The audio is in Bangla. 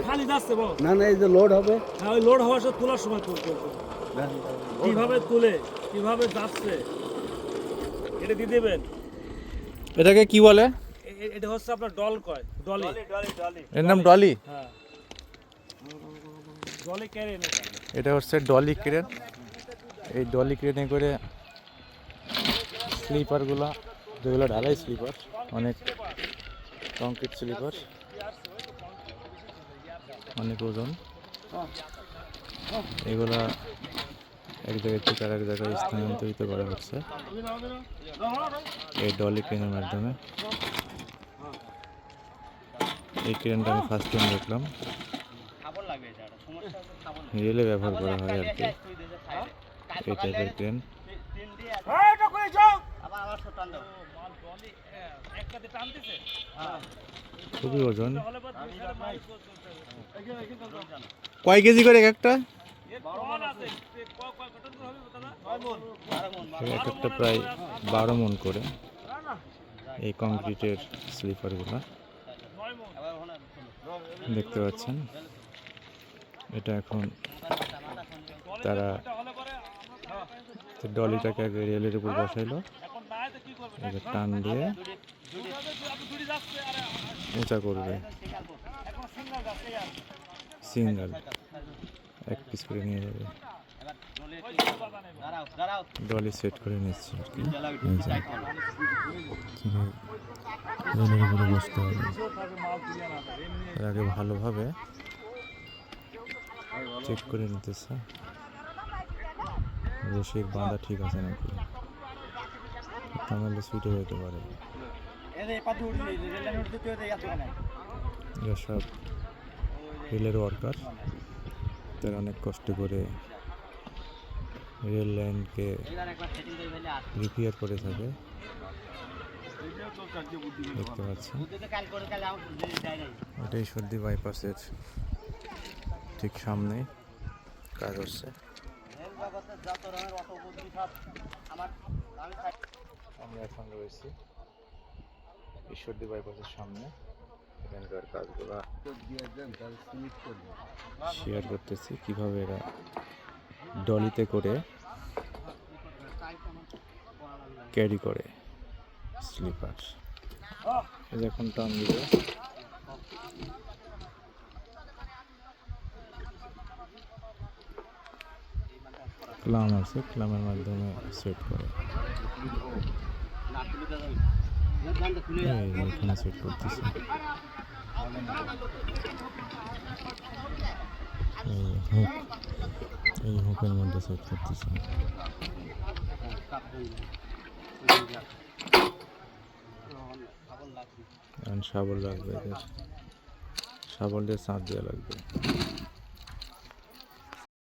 খালি যাচ্ছে না না, এই যে লোড হবে, হ্যাঁ ওই লোড হওয়ার সাথে তোলার সময় কিভাবে তুলে কিভাবে যাচ্ছে এটা দিয়ে দেবেন। এটাকে কি বলে? এটা হচ্ছে আপনার ডল কয়, ডলি। এর নাম ডলি। হ্যাঁ, ডলি ক্রেন। এটা হচ্ছে ডলি ক্রেন। এই ডলি ক্রেনে করে স্লিপারগুলো, যেগুলো ঢালাই স্লিপার, অনেক কংক্রিট স্লিপার, অনেক ওজন, এগুলা এক জায়গায় থেকে আরেক জায়গায় স্থানান্তরিত করা হচ্ছে এই ডলি ক্রেনের মাধ্যমে। এই ক্রেনটা আমি ফার্স্ট টাইম দেখলাম, রেলে ব্যবহার করা হয় আর কি এই টাইপের ক্রেন। খুবই ওজন। কয় কেজি করে এক একটা? এক একটা প্রায় 12 মণ করে এই কংক্রিটের স্লিপারগুলো দেখতে পাচ্ছেন। এটা এখন তারা ডলিটাকে আগে রেলের উপর বসাইলো, এবার টান দিয়ে উঁচা করবে, সিঙ্গেল এক পিস করে নিয়ে যাবে। ডলি সেট করে নিচ্ছে আর কি। রেলের উপরে বসতে হবে, তার আগে ভালোভাবে চেক করে নিতেছে রশির বাঁধা ঠিক আছে নাকি, তাহলে সুইটে যেতে পারে। এরা সব রেলের ওয়ার্কার, তারা অনেক কষ্ট করে রেল লাইনকে রিপেয়ার করে থাকে, দেখতে পাচ্ছেন। এটাই সর্দি বাইপাসের ঠিক সামনে কাজ হচ্ছে। আমরা এখন রয়েছি ঈশ্বরদী বাইপাসের সামনে, এখানকার কাজগুলো শেয়ার করতেছি কিভাবে এরা ডলিতে করে ক্যারি করে স্লিপার। এখন টান দিবে, ক্লাম আছে, ক্লামের মাধ্যমে সেট করে, এখানে সেট করতেছে। এই হুকের মধ্যে সেট করতেছে। শাবল লাগবে, শাবল দিয়ে চাপ দেওয়া লাগবে।